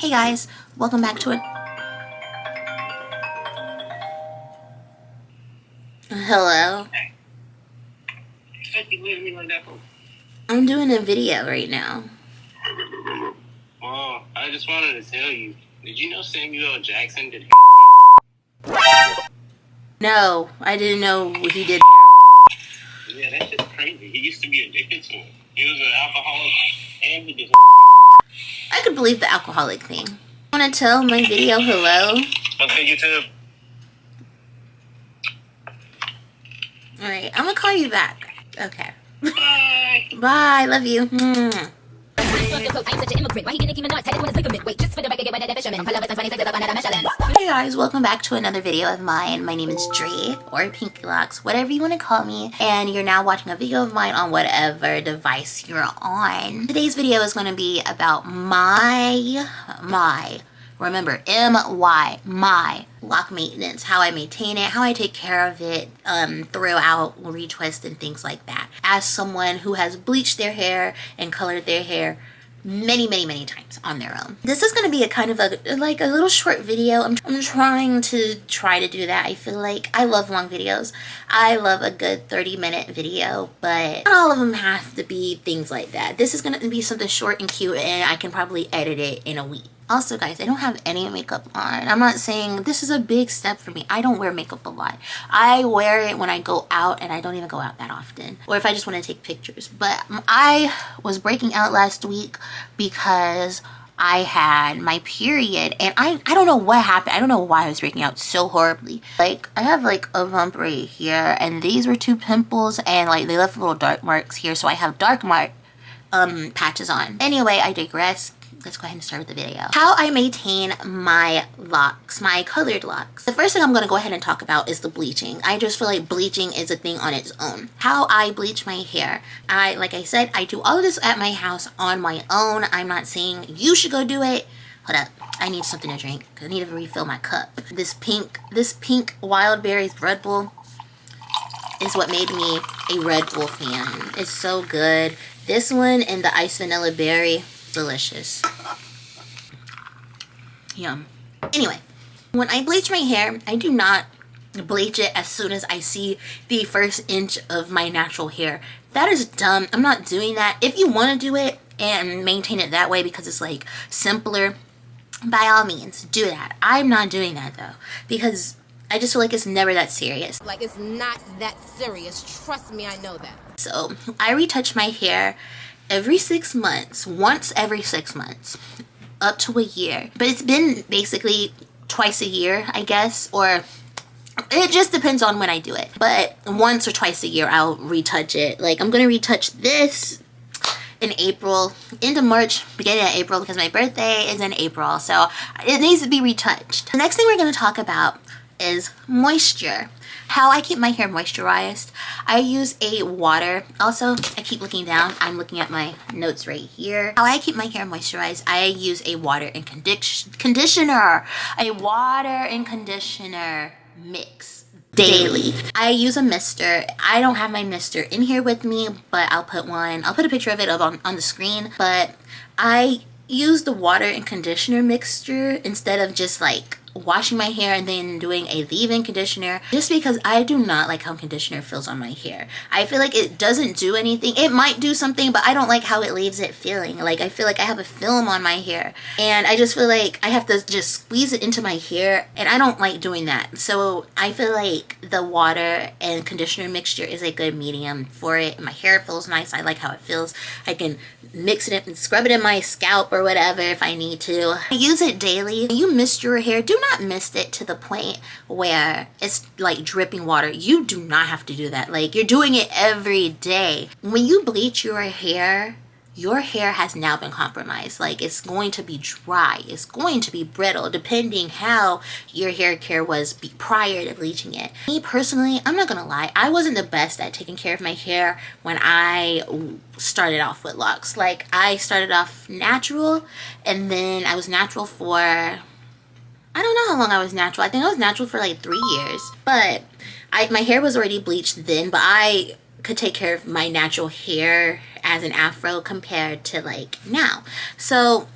Hey guys, welcome back to it. Hello. I'm doing a video right now. Well, I just wanted to tell you, did you know Samuel Jackson did? No, I didn't know he did. Yeah, that shit's crazy. He used to be addicted to it. He was an alcoholic and he did. I could believe the alcoholic thing. Want to tell my video hello? Okay, YouTube. Alright, I'm gonna call you back. Okay. Bye. Bye, love you. Hey guys, welcome back to another video of mine. My name is Dre, or Pinkylocs, whatever you want to call me, and you're now watching a video of mine on whatever device you're on. Today's video is going to be about remember, my lock maintenance, how I maintain it, how I take care of it, throughout, retwist and things like that. As someone who has bleached their hair and colored their hair many times on their own. This is going to be a kind of a little short video. I'm trying to do that. I feel like I love long videos. I love a good 30-minute video, but not all of them have to be things like that. This is going to be something short and cute, and I can probably edit it in a week. Also, guys, I don't have any makeup on. I'm not saying this is a big step for me. I don't wear makeup a lot. I wear it when I go out, and I don't even go out that often. Or if I just want to take pictures. But I was breaking out last week because I had my period, and I don't know what happened. I don't know why I was breaking out so horribly. Like, I have like a bump right here, and these were 2 pimples, and like they left little dark marks here, so I have dark mark patches on. Anyway, I digress. Let's go ahead and start with the video. How I maintain my locks, my colored locks. The first thing I'm going to go ahead and talk about is the bleaching. I just feel like bleaching is a thing on its own. How I bleach my hair. Like I said, I do all of this at my house on my own. I'm not saying you should go do it. Hold up. I need something to drink. I need to refill my cup. This pink Wild Berries Red Bull is what made me a Red Bull fan. It's so good. This one and the Ice Vanilla Berry. Delicious. Yum. Anyway, when I bleach my hair, I do not bleach it as soon as I see the first inch of my natural hair. That is dumb. I'm not doing that. If you want to do it and maintain it that way because it's like simpler, by all means, do that. I'm not doing that though, because I just feel like it's never that serious. Like, it's not that serious. Trust me, I know that. So I retouch my hair every 6 months, once every 6 months, up to a year. But it's been basically twice a year, I guess, or it just depends on when I do it. But once or twice a year, I'll retouch it. Like, I'm gonna retouch this in April, into March, beginning of April, because my birthday is in April, so it needs to be retouched. The next thing we're gonna talk about is moisture. How I keep my hair moisturized. I use a water. Also, I keep looking down. I'm looking at my notes right here. How I keep my hair moisturized, I use a water and conditioner. A water and conditioner mix daily. I use a mister. I don't have my mister in here with me, but I'll put one. I'll put a picture of it up on the screen. But I use the water and conditioner mixture instead of just like washing my hair and then doing a leave-in conditioner, just because I do not like how conditioner feels on my hair. I feel like it doesn't do anything. It might do something, but I don't like how it leaves it feeling. Like, I feel like I have a film on my hair, and I just feel like I have to just squeeze it into my hair, and I don't like doing that. So I feel like the water and conditioner mixture is a good medium for it. My hair feels nice. I like how it feels. I can mix it and scrub it in my scalp or whatever if I need to. I use it daily. When you mist your hair, do not mist it to the point where it's like dripping water. You do not have to do that. Like, you're doing it every day. When you bleach your hair has now been compromised. Like, it's going to be dry, it's going to be brittle, depending how your hair care was prior to bleaching it. Me personally, I'm not gonna lie, I wasn't the best at taking care of my hair when I started off with locks. Like, I started off natural, and then I was natural for, I don't know how long I was natural. I think I was natural for like 3 years. But my hair was already bleached then, but I could take care of my natural hair as an afro compared to like now. So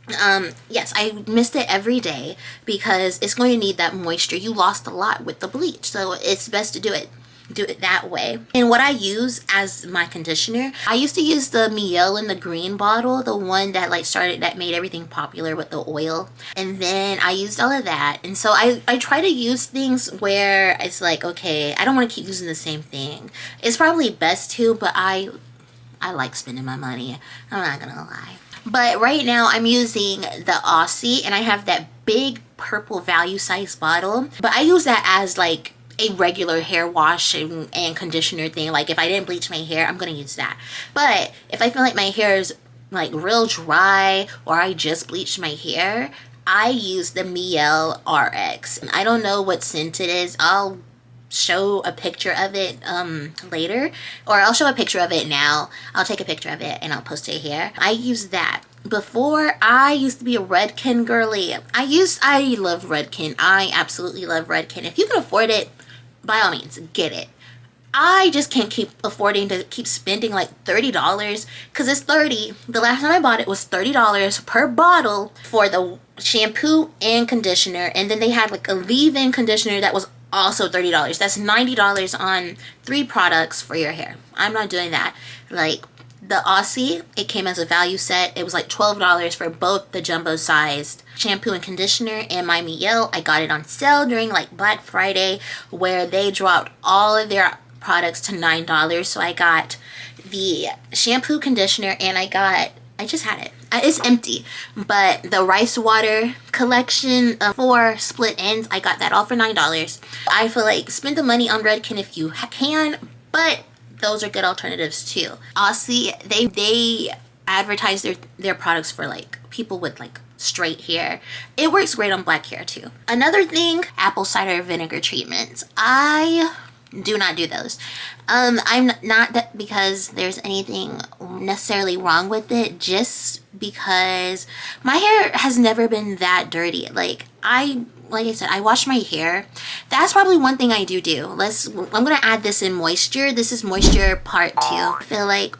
Yes, I mist it every day because it's going to need that moisture. You lost a lot with the bleach, so it's best to do it that way. And what I use as my conditioner, I used to use the Miel in the green bottle, the one that like that made everything popular with the oil, and then I used all of that. And so I try to use things where it's like, okay, I don't want to keep using the same thing. It's probably best to, but I like spending my money, I'm not gonna lie. But right now I'm using the Aussie, and I have that big purple value size bottle, but I use that as like a regular hair wash and conditioner thing. Like if I didn't bleach my hair, I'm gonna use that. But if I feel like my hair is like real dry, or I just bleached my hair, I use the Miel RX. I don't know what scent it is. I'll show a picture of it later, or I'll show a picture of it now. I'll take a picture of it and I'll post it here. I use that. Before, I used to be a Redken girly. I love Redken. I absolutely love Redken. If you can afford it, by all means, get it. I just can't keep affording to keep spending like $30, because it's $30. The last time I bought it was $30 per bottle for the shampoo and conditioner, and then they had like a leave-in conditioner that was also $30. That's $90 on 3 products for your hair. I'm not doing that. Like the Aussie, it came as a value set. It was like $12 for both the jumbo sized shampoo and conditioner, and my Miel, I got it on sale during like Black Friday, where they dropped all of their products to $9. So I got the shampoo, conditioner, and I just had it. It's empty, but the rice water collection, 4 split ends, I got that all for $9. I feel like spend the money on Redken if you can, but those are good alternatives too. Aussie, they advertise their products for like people with like straight hair. It works great on black hair too. Another thing, apple cider vinegar treatments. I do not do those. I'm not that because there's anything necessarily wrong with it, just because my hair has never been that dirty. Like I said, I wash my hair. That's probably one thing I do. I'm gonna add this in moisture. This is moisture part 2. I feel like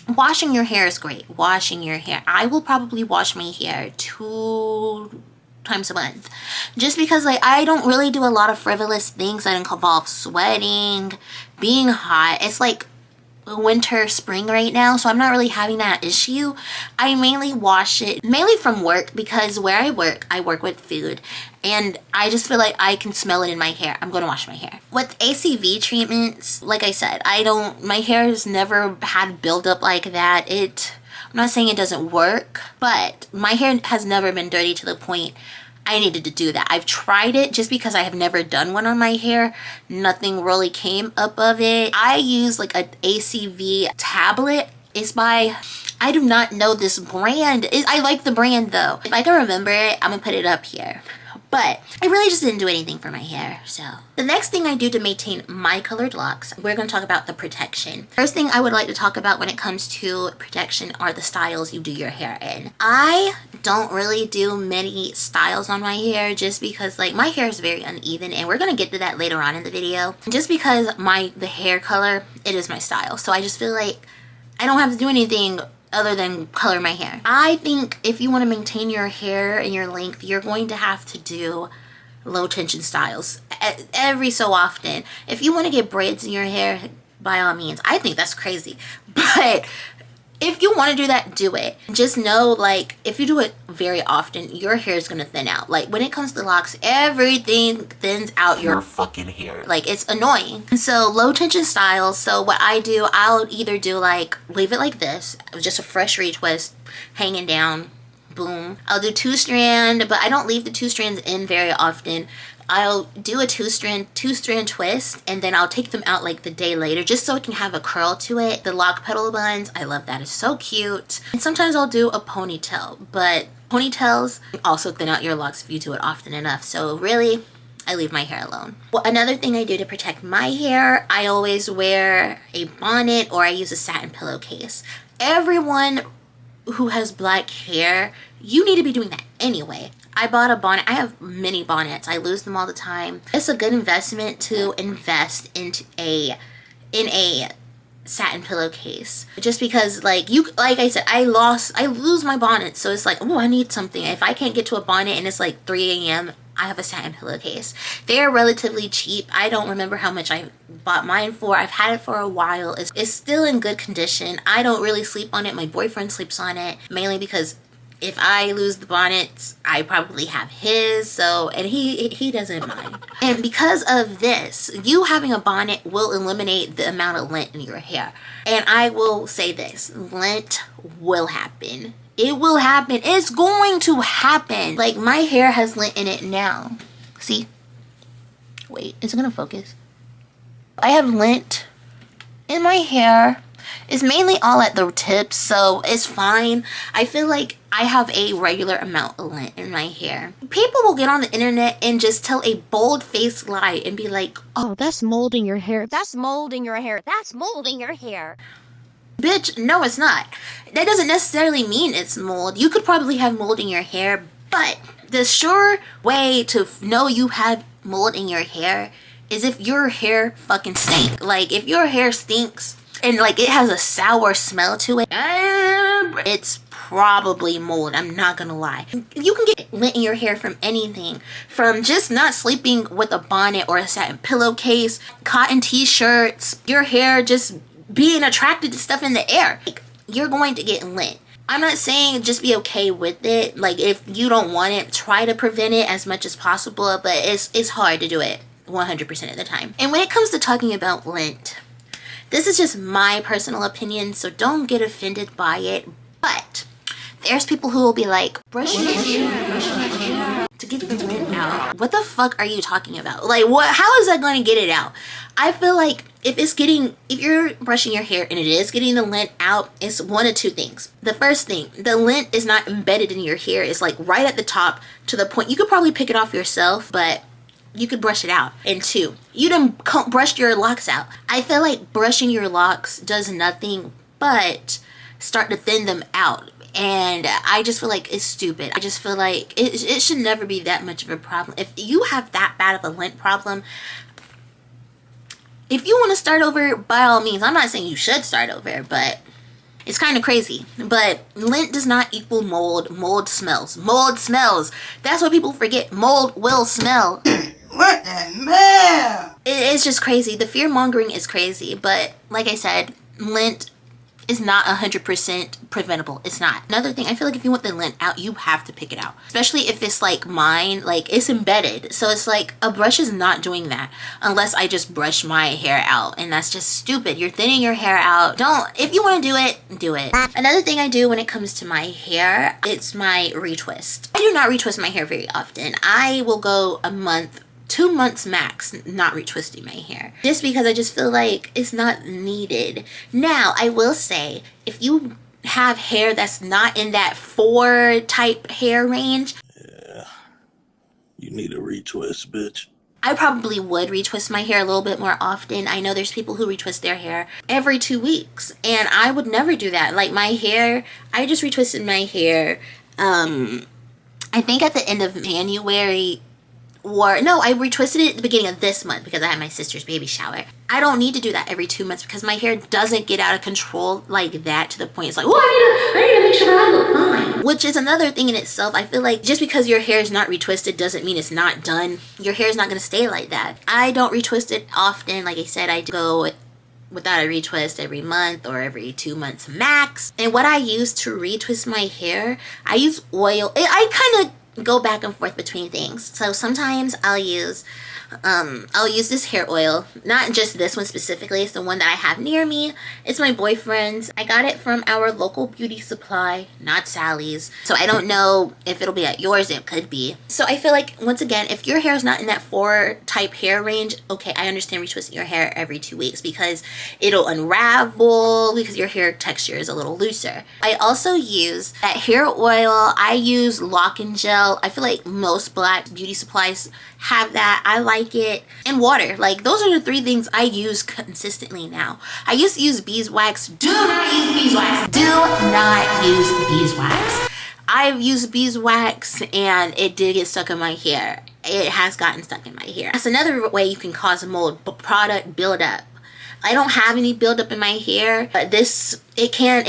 washing your hair is great. Washing your hair. I will probably wash my hair 2 times a month, just because like I don't really do a lot of frivolous things that involve sweating, being hot. It's like winter, spring right now, so I'm not really having that issue. I mainly wash it mainly from work, because where I work with food, and I just feel like I can smell it in my hair. I'm gonna wash my hair. With ACV treatments, like I said, my hair has never had buildup like that. I'm not saying it doesn't work, but my hair has never been dirty to the point I needed to do that. I've tried it just because I have never done one on my hair. Nothing really came up of it. I use like an ACV tablet. It's by, I do not know this brand. I like the brand though. If I can remember it, I'm gonna put it up here. But I really just didn't do anything for my hair. So the next thing I do to maintain my colored locks, we're going to talk about the protection. First thing I would like to talk about when it comes to protection are the styles you do your hair in. I don't really do many styles on my hair, just because like my hair is very uneven, and we're going to get to that later on in the video. Just because the hair color, it is my style. So I just feel like I don't have to do anything other than color my hair. I think if you want to maintain your hair and your length, you're going to have to do low tension styles every so often. If you want to get braids in your hair, by all means. I think that's crazy, but if you want to do that, do it. Just know, like, if you do it very often, your hair is gonna thin out. Like, when it comes to locks, everything thins out your fucking hair. Like, it's annoying. So low tension styles, so what I do, I'll either do like, leave it like this, just a fresh retwist, hanging down, boom. I'll do 2-strand, but I don't leave the 2 strands in very often. I'll do a 2-strand twist, and then I'll take them out like the day later, just so it can have a curl to it. The lock petal buns, I love that. It's so cute. And sometimes I'll do a ponytail, but ponytails also thin out your locks if you do it often enough. So really, I leave my hair alone. Well, another thing I do to protect my hair, I always wear a bonnet, or I use a satin pillowcase. Everyone who has black hair, you need to be doing that anyway. I bought a bonnet. I have many bonnets. I lose them all the time. It's a good investment to invest into in a satin pillowcase, just because like I said, I lose my bonnet, so it's like, oh, I need something. If I can't get to a bonnet and it's like 3 a.m., I have a satin pillowcase. They are relatively cheap. I don't remember how much I bought mine for. I've had it for a while. It's still in good condition. I don't really sleep on it. My boyfriend sleeps on it, mainly because if I lose the bonnets, I probably have his, so, and he doesn't mind. And because of this, you having a bonnet will eliminate the amount of lint in your hair. And I will say this, lint will happen. It will happen. It's going to happen. Like, my hair has lint in it now. See? Wait, is it gonna focus? I have lint in my hair. It's mainly all at the tips, so it's fine. I feel like I have a regular amount of lint in my hair. People will get on the internet and just tell a bold-faced lie and be like, oh, that's mold in your hair. That's mold in your hair. That's mold in your hair. Bitch, no, it's not. That doesn't necessarily mean it's mold. You could probably have mold in your hair, but the sure way to know you have mold in your hair is if your hair fucking stinks. Like, if your hair stinks and like it has a sour smell to it, it's probably mold. I'm not gonna lie. You can get lint in your hair from anything, from just not sleeping with a bonnet or a satin pillowcase, cotton t-shirts, your hair just being attracted to stuff in the air. Like, you're going to get lint. I'm not saying just be okay with it. Like, if you don't want it, try to prevent it as much as possible, but it's hard to do it 100% of the time. And when it comes to talking about lint, this is just my personal opinion, so don't get offended by it. But there's people who will be like, brush your hair to get the lint out. What the fuck are you talking about? Like, what? How is that going to get it out? I feel like if you're brushing your hair and it is getting the lint out, it's one of two things. The first thing, the lint is not embedded in your hair. It's like right at the top to the point you could probably pick it off yourself, but you could brush it out. And two, you done brushed your locks out. I feel like brushing your locks does nothing but start to thin them out. And I just feel like it's stupid. I just feel like it should never be that much of a problem. If you have that bad of a lint problem, if you want to start over, by all means. I'm not saying you should start over, but it's kind of crazy. But lint does not equal mold. Mold smells. Mold smells. That's what people forget. Mold will smell. What the hell? It's just crazy. The fear mongering is crazy. But like I said, lint is not 100% preventable. It's not. Another thing, I feel like if you want the lint out, you have to pick it out. Especially if it's like mine, like it's embedded. So it's like a brush is not doing that unless I just brush my hair out. And that's just stupid. You're thinning your hair out. If you want to do it, do it. Another thing I do when it comes to my hair, it's my retwist. I do not retwist my hair very often. I will go a month, 2 months max not retwisting my hair, just because I just feel like it's not needed. Now I will say, if you have hair that's not in that 4 type hair range, yeah, you need a retwist, bitch. I probably would retwist my hair a little bit more often. I know there's people who retwist their hair every 2 weeks, and I would never do that. Like, my hair, I just retwisted my hair I think at the end of January. Or no, I retwisted it at the beginning of this month because I had my sister's baby shower. I don't need to do that every 2 months because my hair doesn't get out of control like that to the point it's like, oh, I need to make sure I look fine. Which is another thing in itself. I feel like just because your hair is not retwisted doesn't mean it's not done. Your hair is not going to stay like that. I don't retwist it often. Like I said, I go without a retwist every month or every 2 months max. And what I use to retwist my hair, I use oil. I kind of go back and forth between things. So sometimes I'll use this hair oil, not just this one specifically. It's the one that I have near me. It's my boyfriend's. I got it from our local beauty supply, not Sally's. So I don't know if it'll be at yours. It could be. So I feel like, once again, if your hair is not in that 4 type hair range, okay, I understand retwisting your hair every 2 weeks because it'll unravel because your hair texture is a little looser. I also use that hair oil. I use lock and gel. I feel like most black beauty supplies have that. I like it. And water. Like, those are the 3 things I use consistently now. I used to use beeswax. Do not use beeswax. Do not use beeswax. I've used beeswax and it did get stuck in my hair. It has gotten stuck in my hair. That's another way you can cause mold, product buildup. I don't have any buildup in my hair, but this, it can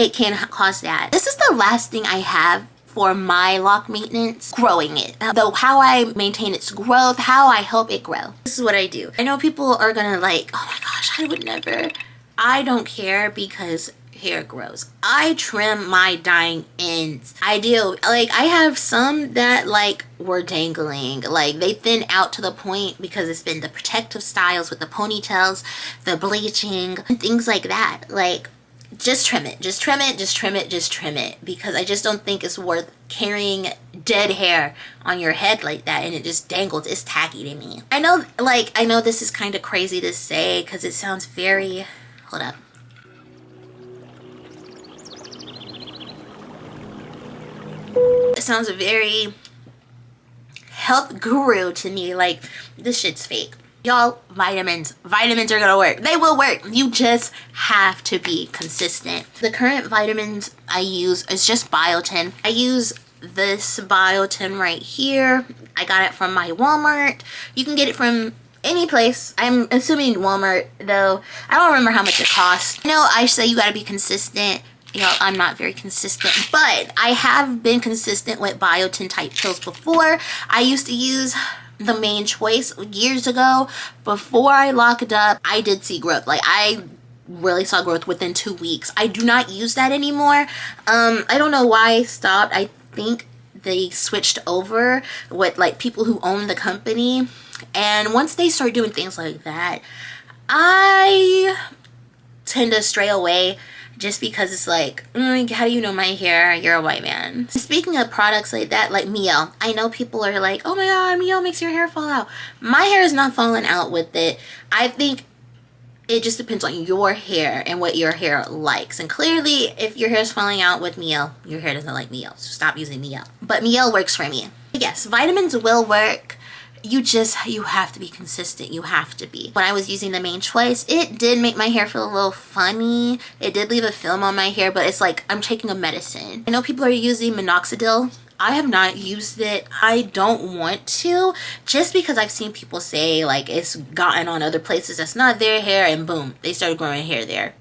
cause that. This is the last thing I have for my lock maintenance, growing it. Though how I maintain its growth, how I help it grow. This is what I do. I know people are gonna like, oh my gosh, I would never. I don't care because hair grows. I trim my dying ends. I do. Like, I have some that like were dangling. Like, they thin out to the point because it's been the protective styles with the ponytails, the bleaching, and things like that. Like, just trim it. Just trim it. Just trim it. Just trim it. Because I just don't think it's worth carrying dead hair on your head like that and it just dangles. It's tacky to me. I know, like, I know this is kind of crazy to say because it sounds very... Hold up. It sounds very health guru to me. Like, this shit's fake. Y'all, vitamins are gonna work. They will work. You just have to be consistent. The current vitamins I use is just biotin. I use this biotin right here. I got it from my Walmart. You can get it from any place. I'm assuming Walmart, though. I don't remember how much it costs. You know, I say you gotta be consistent. You know, I'm not very consistent, but I have been consistent with biotin type pills before. I used to use the Main Choice years ago. Before I locked up, I did see growth. Like, I really saw growth within 2 weeks. I do not use that anymore. I don't know why I stopped. I think they switched over with like people who own the company, and once they start doing things like that, I tend to stray away. Just because it's like, how do you know my hair? You're a white man. Speaking of products like that, like Miel. I know people are like, oh my god, Miel makes your hair fall out. My hair is not falling out with it. I think it just depends on your hair and what your hair likes. And clearly, if your hair is falling out with Miel, your hair doesn't like Miel. So stop using Miel. But Miel works for me. Yes, vitamins will work. You have to be consistent. You have to be. When I was using the Main Choice, it did make my hair feel a little funny. It did leave a film on my hair, but it's like I'm taking a medicine. I know people are using minoxidil. I have not used it. I don't want to, just because I've seen people say like it's gotten on other places that's not their hair and boom, they started growing hair there.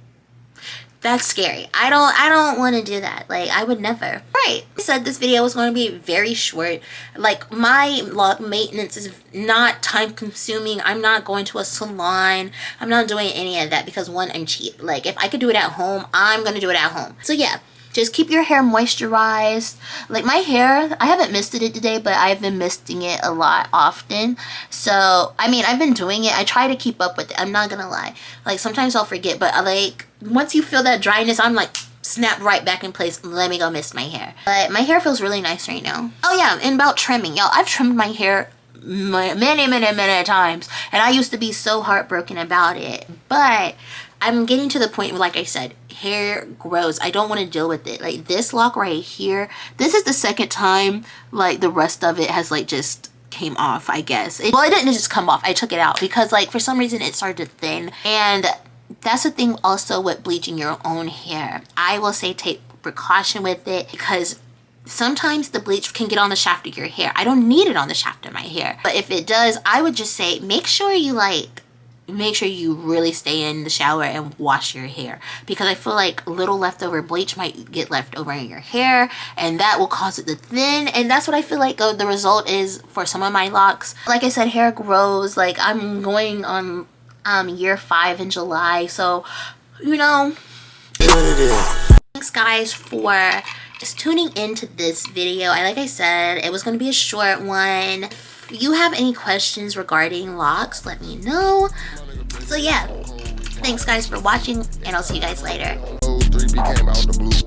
That's scary. I don't want to do that. Like, I would never. Right. I said this video was going to be very short. Like, my lock maintenance is not time consuming. I'm not going to a salon. I'm not doing any of that because, one, I'm cheap. Like, if I could do it at home, I'm going to do it at home. So yeah, just keep your hair moisturized. Like, my hair, I haven't misted it today, but I've been misting it a lot often. So, I mean, I've been doing it. I try to keep up with it. I'm not gonna lie. Like, sometimes I'll forget, but like, once you feel that dryness, I'm like, snap right back in place. Let me go mist my hair. But my hair feels really nice right now. Oh yeah, and about trimming. Y'all, I've trimmed my hair many times. And I used to be so heartbroken about it. But I'm getting to the point where, like I said, hair grows. I don't want to deal with it. Like, this lock right here, this is the second time, like, the rest of it has, like, just came off, I guess. Well, it didn't just come off. I took it out because, like, for some reason it started to thin. And that's the thing also with bleaching your own hair. I will say take precaution with it because sometimes the bleach can get on the shaft of your hair. I don't need it on the shaft of my hair. But if it does, I would just say make sure you really stay in the shower and wash your hair, because I feel like little leftover bleach might get left over in your hair and that will cause it to thin. And that's what I feel like the result is for some of my locks. Like I said, hair grows. Like, I'm going on year 5 in July, so you know. Thanks guys for just tuning into this video. Like I said, it was going to be a short one. If you have any questions regarding locks, let me know. So yeah, thanks guys for watching, and I'll see you guys later. 3B came out the blue.